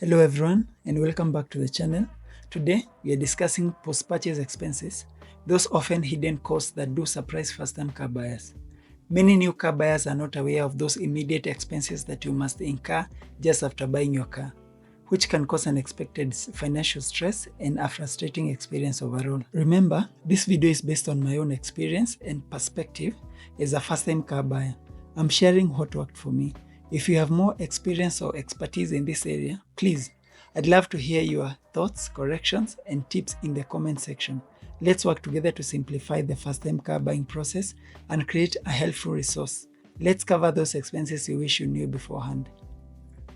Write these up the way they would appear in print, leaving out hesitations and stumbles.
Hello everyone and welcome back to the channel. Today we are discussing post-purchase expenses, those often hidden costs that do surprise first-time car buyers. Many new car buyers are not aware of those immediate expenses that you must incur just after buying your car, which can cause unexpected financial stress and a frustrating experience overall. Remember, this video is based on my own experience and perspective as a first-time car buyer. I'm sharing what worked for me. If you have more experience or expertise in this area, please, I'd love to hear your thoughts, corrections, and tips in the comment section. Let's work together to simplify the first-time car buying process and create a helpful resource. Let's cover those expenses you wish you knew beforehand.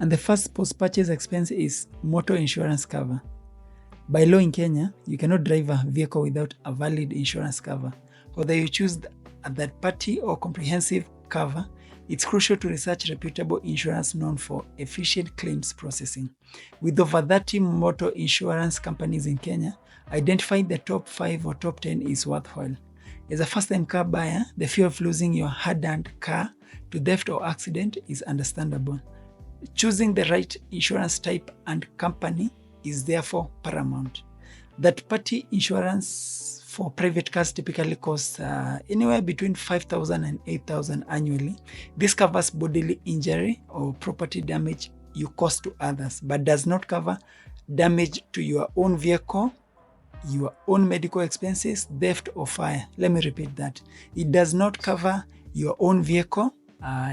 And the first post-purchase expense is motor insurance cover. By law in Kenya, you cannot drive a vehicle without a valid insurance cover. Whether you choose a third-party or comprehensive cover, it's crucial to research reputable insurance known for efficient claims processing. With over 30 motor insurance companies in Kenya, identifying the top 5 or top 10 is worthwhile. As a first-time car buyer, the fear of losing your hard-earned car to theft or accident is understandable. Choosing the right insurance type and company is therefore paramount. Third-party insurance for private cars typically costs anywhere between 5,000 and 8,000 annually. This covers bodily injury or property damage you cause to others, but does not cover damage to your own vehicle, your own medical expenses, theft or fire. Let me repeat that. It does not cover your own vehicle,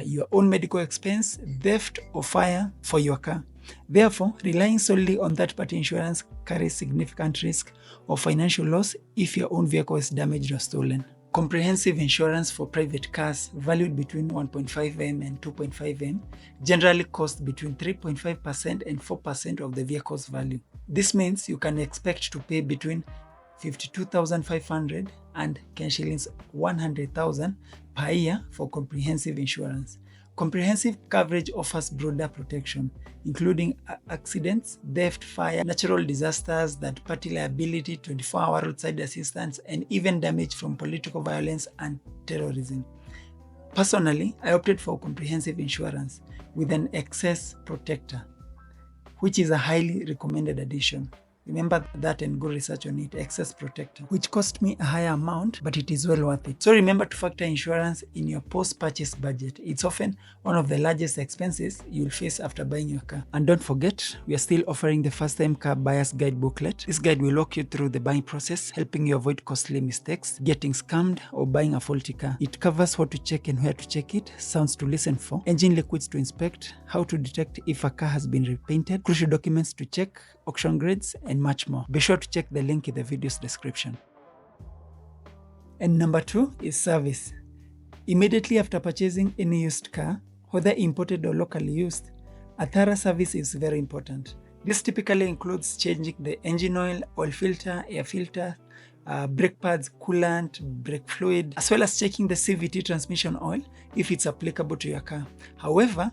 your own medical expense, theft or fire for your car. Therefore, relying solely on third-party insurance carries significant risk of financial loss if your own vehicle is damaged or stolen. Comprehensive insurance for private cars valued between 1.5M and 2.5M generally costs between 3.5% and 4% of the vehicle's value. This means you can expect to pay between 52,500 and shillings 100,000 per year for comprehensive insurance. Comprehensive coverage offers broader protection, including accidents, theft, fire, natural disasters, third-party liability, 24-hour roadside assistance, and even damage from political violence and terrorism. Personally, I opted for comprehensive insurance with an excess protector, which is a highly recommended addition. Remember that and go research on it, excess protector, which cost me a higher amount, but it is well worth it. So remember to factor insurance in your post-purchase budget. It's often one of the largest expenses you'll face after buying your car. And don't forget, we are still offering the first-time car buyer's guide booklet. This guide will walk you through the buying process, helping you avoid costly mistakes, getting scammed, or buying a faulty car. It covers what to check and where to check it, sounds to listen for, engine liquids to inspect, how to detect if a car has been repainted, crucial documents to check, auction grades, and much more. Be sure to check the link in the video's description. And number 2 is service. Immediately after purchasing any used car, whether imported or locally used, a thorough service is very important. This typically includes changing the engine oil filter, air filter, brake pads, coolant, brake fluid, as well as checking the CVT transmission oil if it's applicable to your car. However,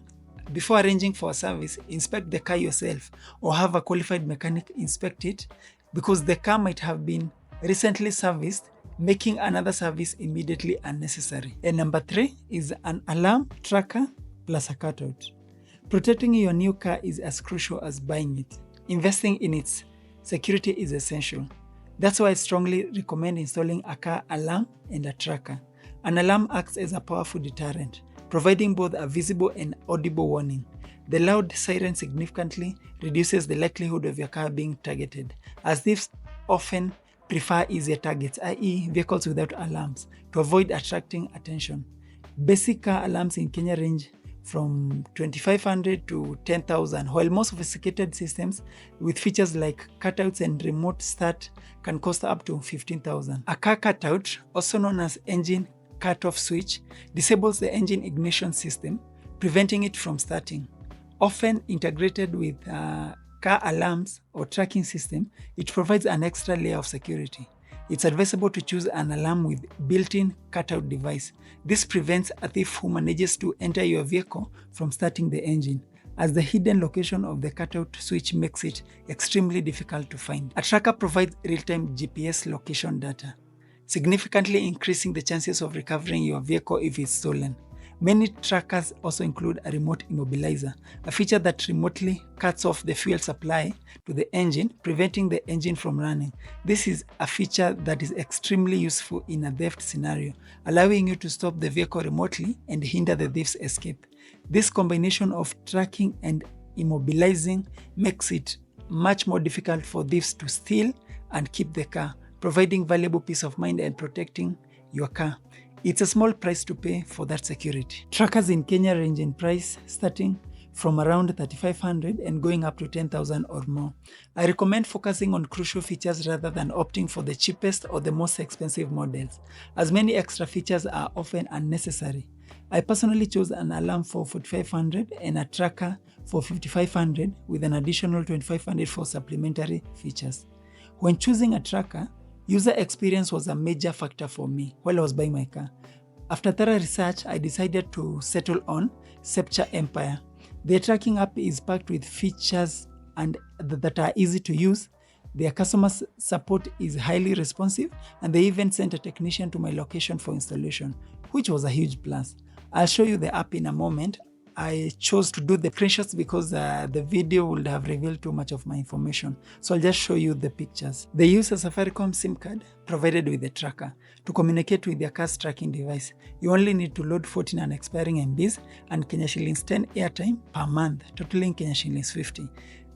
before arranging for a service, inspect the car yourself or have a qualified mechanic inspect it, because the car might have been recently serviced, making another service immediately unnecessary. And number 3 is an alarm tracker plus a cutout. Protecting your new car is as crucial as buying it. Investing in its security is essential. That's why I strongly recommend installing a car alarm and a tracker. An alarm acts as a powerful deterrent, providing both a visible and audible warning. The loud siren significantly reduces the likelihood of your car being targeted, as thieves often prefer easier targets, i.e. vehicles without alarms, to avoid attracting attention. Basic car alarms in Kenya range from 2,500 to 10,000, while more sophisticated systems with features like cutouts and remote start can cost up to 15,000. A car cutout, also known as engine cut-off switch, disables the engine ignition system, preventing it from starting. Often integrated with car alarms or tracking system, it provides an extra layer of security. It's advisable to choose an alarm with built-in cutout device. This prevents a thief who manages to enter your vehicle from starting the engine, as the hidden location of the cutout switch makes it extremely difficult to find. A tracker provides real-time GPS location data, significantly increasing the chances of recovering your vehicle if it's stolen. Many trackers also include a remote immobilizer, a feature that remotely cuts off the fuel supply to the engine, preventing the engine from running. This is a feature that is extremely useful in a theft scenario, allowing you to stop the vehicle remotely and hinder the thief's escape. This combination of tracking and immobilizing makes it much more difficult for thieves to steal and keep the car, providing valuable peace of mind and protecting your car. It's a small price to pay for that security. Trackers in Kenya range in price starting from around 3,500 and going up to 10,000 or more. I recommend focusing on crucial features rather than opting for the cheapest or the most expensive models, as many extra features are often unnecessary. I personally chose an alarm for 4,500 and a tracker for 5,500 with an additional 2,500 for supplementary features. When choosing a tracker, user experience was a major factor for me while I was buying my car. After thorough research, I decided to settle on Septure Empire. Their tracking app is packed with features and that are easy to use. Their customer support is highly responsive, and they even sent a technician to my location for installation, which was a huge plus. I'll show you the app in a moment. I chose to do the screenshots because the video would have revealed too much of my information. So I'll just show you the pictures. They use a Safaricom SIM card provided with the tracker to communicate with your car's tracking device. You only need to load 14 unexpiring MBs and Kenya shillings 10 airtime per month, totaling Kenya shillings 50.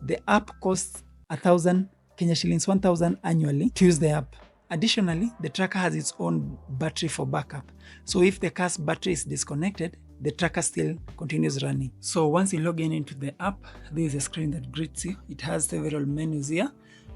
The app costs 1,000 Kenya shillings 1,000 annually to use the app. Additionally, the tracker has its own battery for backup. So if the car's battery is disconnected, the tracker still continues running. So once you log in into the app, there is a screen that greets you. It has several menus here,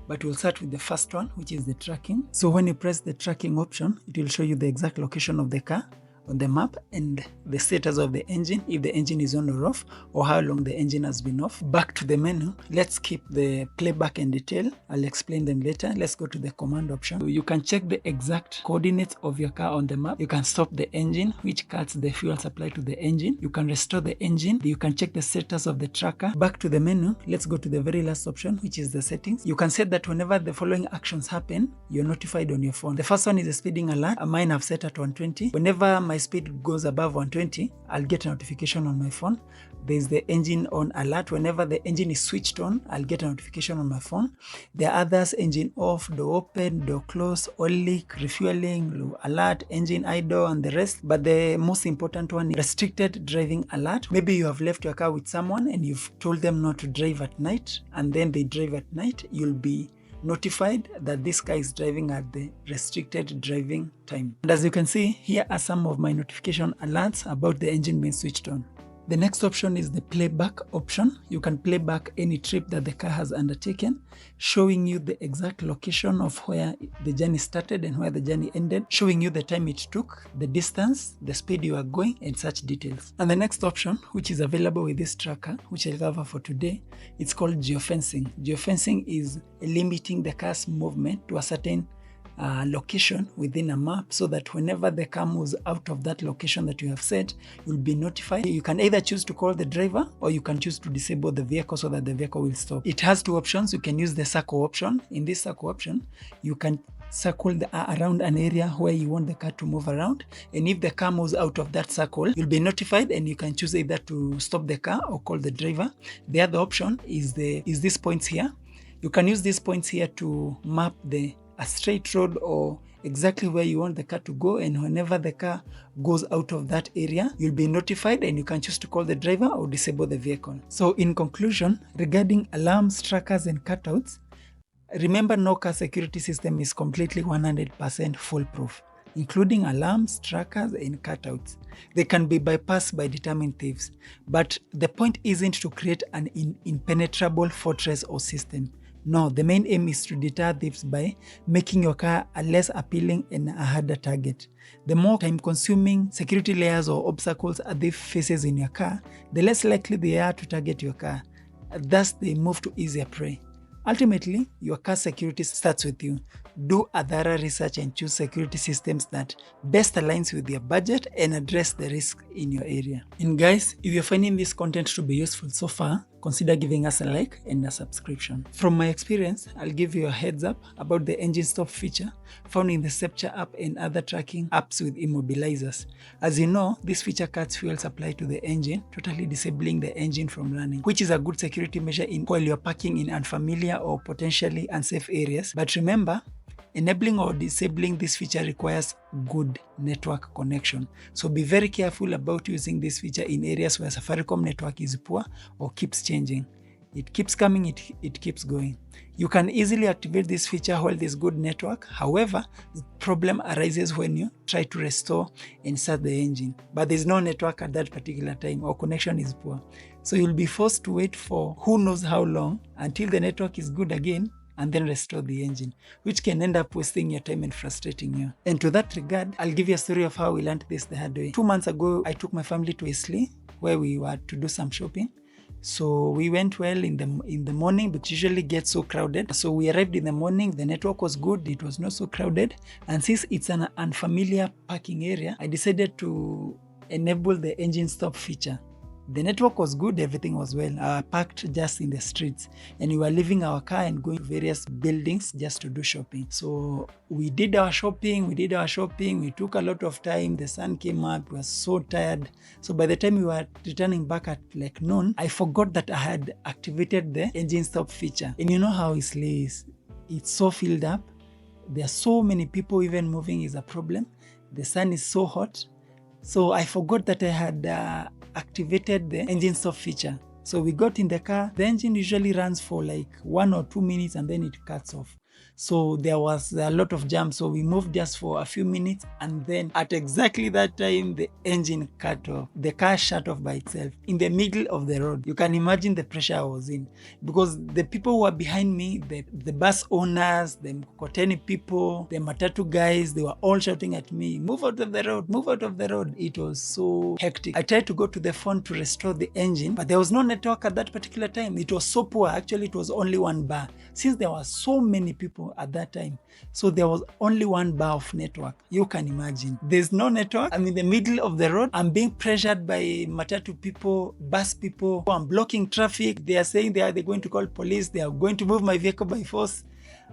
but we'll start with the first one, which is the tracking. So when you press the tracking option, it will show you the exact location of the car on the map and the status of the engine, if the engine is on or off, or how long the engine has been off. Back to the menu, let's keep the playback and detail. I'll explain them later. Let's go to the command option. So you can check the exact coordinates of your car on the map. You can stop the engine, which cuts the fuel supply to the engine. You can restore the engine. You can check the status of the tracker. Back to the menu, let's go to the very last option, which is the settings. You can set that whenever the following actions happen, you're notified on your phone. The first one is a speeding alert. Mine I've set at 120. Whenever my speed goes above 120, I'll get a notification on my phone. There's the engine on alert. Whenever the engine is switched on, I'll get a notification on my phone. There are others: engine off, door open, door close, oil leak, refueling, low alert, engine idle, and the rest. But the most important one is restricted driving alert. Maybe you have left your car with someone and you've told them not to drive at night, and then they drive at night. You'll be notified that this car is driving at the restricted driving time. And as you can see, here are some of my notification alerts about the engine being switched on. The next option is the playback option. You can play back any trip that the car has undertaken, showing you the exact location of where the journey started and where the journey ended, showing you the time it took, the distance, the speed you are going, and such details. And the next option, which is available with this tracker, which I'll cover for today, it's called geofencing. Geofencing is limiting the car's movement to a certain location within a map, so that whenever the car moves out of that location that you have set, you'll be notified. You can either choose to call the driver, or you can choose to disable the vehicle so that the vehicle will stop. It has two options. You can use the circle option. In this circle option, you can circle around an area where you want the car to move around, and if the car moves out of that circle, you'll be notified, and you can choose either to stop the car or call the driver. The other option is these points here. You can use these points here to map a straight road or exactly where you want the car to go, and whenever the car goes out of that area, you'll be notified, and you can choose to call the driver or disable the vehicle. So in conclusion, regarding alarms, trackers, and cutouts, remember, no car security system is completely 100% foolproof, including alarms, trackers, and cutouts. They can be bypassed by determined thieves, but the point isn't to create an impenetrable fortress or system. No, the main aim is to deter thieves by making your car a less appealing and a harder target. The more time-consuming security layers or obstacles a thief faces in your car, the less likely they are to target your car. Thus, they move to easier prey. Ultimately, your car security starts with you. Do a thorough research and choose security systems that best aligns with your budget and address the risk in your area. And guys, if you're finding this content to be useful so far, consider giving us a like and a subscription. From my experience, I'll give you a heads up about the engine stop feature found in the Septure app and other tracking apps with immobilizers. As you know, this feature cuts fuel supply to the engine, totally disabling the engine from running, which is a good security measure while you're parking in unfamiliar or potentially unsafe areas. But remember, enabling or disabling this feature requires good network connection. So be very careful about using this feature in areas where Safaricom network is poor or keeps changing. It keeps coming, it keeps going. You can easily activate this feature while there's good network. However, the problem arises when you try to restore and start the engine, but there's no network at that particular time or connection is poor. So you'll be forced to wait for who knows how long until the network is good again and then restore the engine, which can end up wasting your time and frustrating you. And to that regard, I'll give you a story of how we learned this the hard way. 2 months ago, I took my family to Eastleigh, where we were to do some shopping. So we went well in the morning, but usually gets so crowded. So we arrived in the morning, the network was good, it was not so crowded. And since it's an unfamiliar parking area, I decided to enable the engine stop feature. The network was good, everything was well. Parked just in the streets, and we were leaving our car and going to various buildings just to do shopping. So we did our shopping, we took a lot of time, the sun came up, we were so tired. So by the time we were returning back at like noon, I forgot that I had activated the engine stop feature. And you know how Eastleigh is, it's so filled up. There are so many people, even moving is a problem. The sun is so hot. So I forgot that I had activated the engine stop feature. So we got in the car. The engine usually runs for like 1 or 2 minutes and then it cuts off. So there was a lot of jam. So we moved just for a few minutes, and then at exactly that time, the engine cut off. The car shut off by itself in the middle of the road. You can imagine the pressure I was in, because the people who were behind me, the bus owners, the Mkokoteni people, the Matatu guys, they were all shouting at me, move out of the road, move out of the road. It was so hectic. I tried to go to the phone to restore the engine, but there was no network at that particular time. It was so poor. Actually, it was only one bar. Since there were so many people at that time, so there was only one bar of network. You can imagine. There's no network. I'm in the middle of the road. I'm being pressured by Matatu people, bus people. I'm blocking traffic. They are saying they're going to call police. They are going to move my vehicle by force.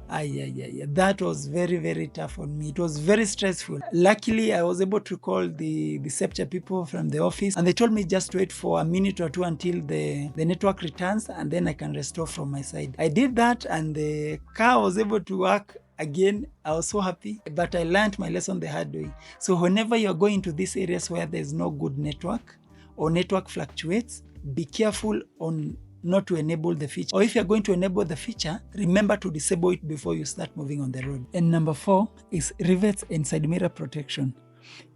That was very, very tough on me. It was very stressful. Luckily, I was able to call the Septure people from the office, and they told me just wait for a minute or two until the network returns, and then I can restore from my side. I did that, and the car was able to work again. I was so happy, but I learned my lesson the hard way. So whenever you're going to these areas where there's no good network or network fluctuates, be careful on not to enable the feature. Or if you're going to enable the feature, remember to disable it before you start moving on the road. And number 4 is rivets and side mirror protection.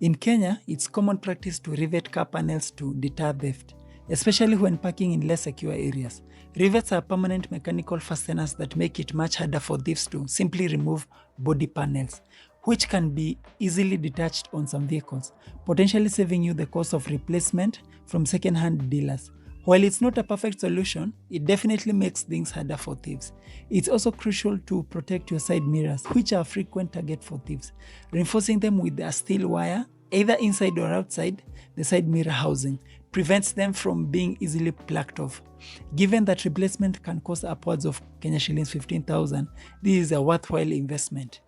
In Kenya, it's common practice to rivet car panels to deter theft, especially when parking in less secure areas. Rivets are permanent mechanical fasteners that make it much harder for thieves to simply remove body panels, which can be easily detached on some vehicles, potentially saving you the cost of replacement from second-hand dealers. While it's not a perfect solution, it definitely makes things harder for thieves. It's also crucial to protect your side mirrors, which are a frequent target for thieves. Reinforcing them with a steel wire, either inside or outside the side mirror housing, prevents them from being easily plucked off. Given that replacement can cost upwards of Kenya shillings 15,000, this is a worthwhile investment.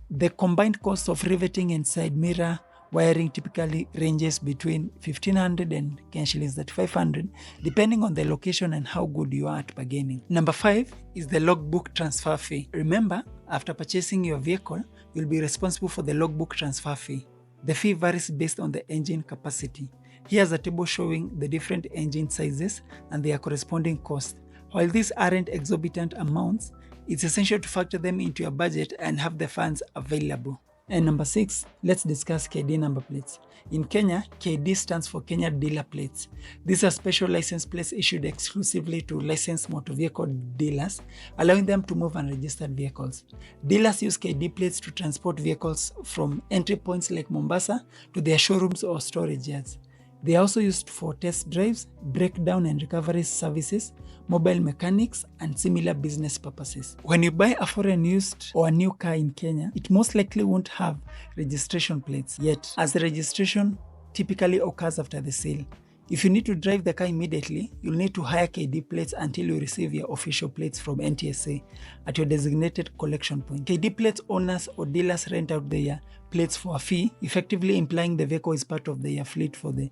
The combined cost of riveting and side mirror wiring typically ranges between 1,500 and shillings 3,500, depending on the location and how good you are at bargaining. Number 5 is the logbook transfer fee. Remember, after purchasing your vehicle, you'll be responsible for the logbook transfer fee. The fee varies based on the engine capacity. Here's a table showing the different engine sizes and their corresponding costs. While these aren't exorbitant amounts, it's essential to factor them into your budget and have the funds available. And number 6, let's discuss KD number plates. In Kenya, KD stands for Kenya Dealer Plates. These are special license plates issued exclusively to licensed motor vehicle dealers, allowing them to move unregistered vehicles. Dealers use KD plates to transport vehicles from entry points like Mombasa to their showrooms or storage yards. They are also used for test drives, breakdown and recovery services, mobile mechanics, and similar business purposes. When you buy a foreign used or a new car in Kenya, it most likely won't have registration plates yet, as the registration typically occurs after the sale. If you need to drive the car immediately, you'll need to hire KD plates until you receive your official plates from NTSA at your designated collection point. KD plates owners or dealers rent out their plates for a fee, effectively implying the vehicle is part of their fleet for the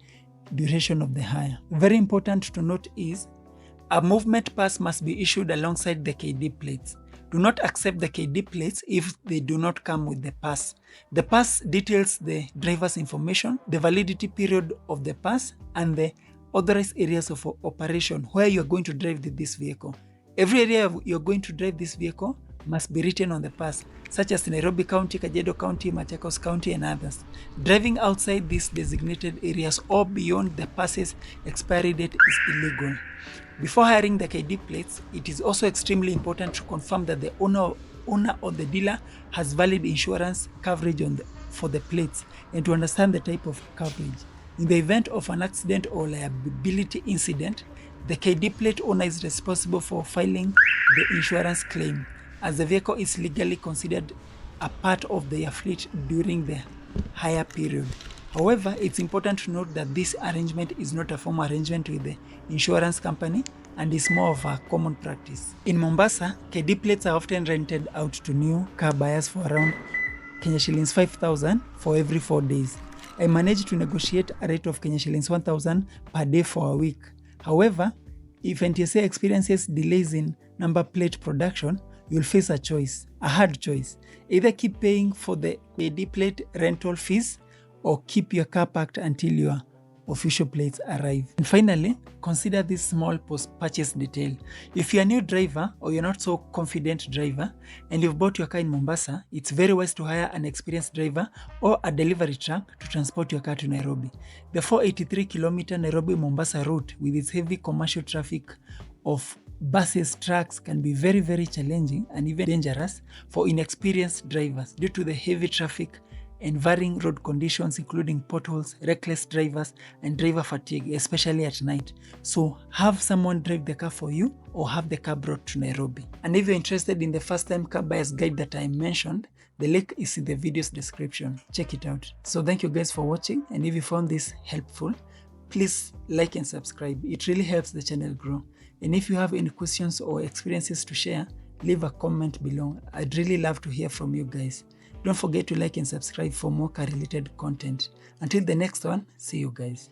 duration of the hire. Very important to note is a movement pass must be issued alongside the KD plates. Do not accept the KD plates if they do not come with the pass. The pass details the driver's information, the validity period of the pass, and the authorized areas of operation where you are going to drive this vehicle. Every area you're going to drive this vehicle must be written on the pass, such as Nairobi County, Kajiado County, Machakos County, and others. Driving outside these designated areas or beyond the pass's expiry date is illegal. Before hiring the KD plates, it is also extremely important to confirm that the owner or the dealer has valid insurance coverage for the plates and to understand the type of coverage. In the event of an accident or liability incident, the KD plate owner is responsible for filing the insurance claim, as the vehicle is legally considered a part of their fleet during the hire period. However, it's important to note that this arrangement is not a formal arrangement with the insurance company and is more of a common practice. In Mombasa, KD plates are often rented out to new car buyers for around Kenya shillings 5,000 for every 4 days. I managed to negotiate a rate of Kenya shillings 1,000 per day for a week. However, if NTSA experiences delays in number plate production, you'll face a hard choice. Either keep paying for the KD plate rental fees or keep your car parked until your official plates arrive. And finally, consider this small post-purchase detail. If you're a new driver or you're not so confident driver and you've bought your car in Mombasa, it's very wise to hire an experienced driver or a delivery truck to transport your car to Nairobi. The 483-kilometer Nairobi-Mombasa route with its heavy commercial traffic of buses, trucks can be very, very challenging and even dangerous for inexperienced drivers due to the heavy traffic and varying road conditions, including potholes, reckless drivers, and driver fatigue, especially at night. So have someone drive the car for you or have the car brought to Nairobi. And if you're interested in the first-time car buyer's guide that I mentioned, the link is in the video's description. Check it out. So thank you guys for watching, and if you found this helpful, please like and subscribe. It really helps the channel grow. And if you have any questions or experiences to share, leave a comment below. I'd really love to hear from you guys. Don't forget to like and subscribe for more car-related content. Until the next one, see you guys.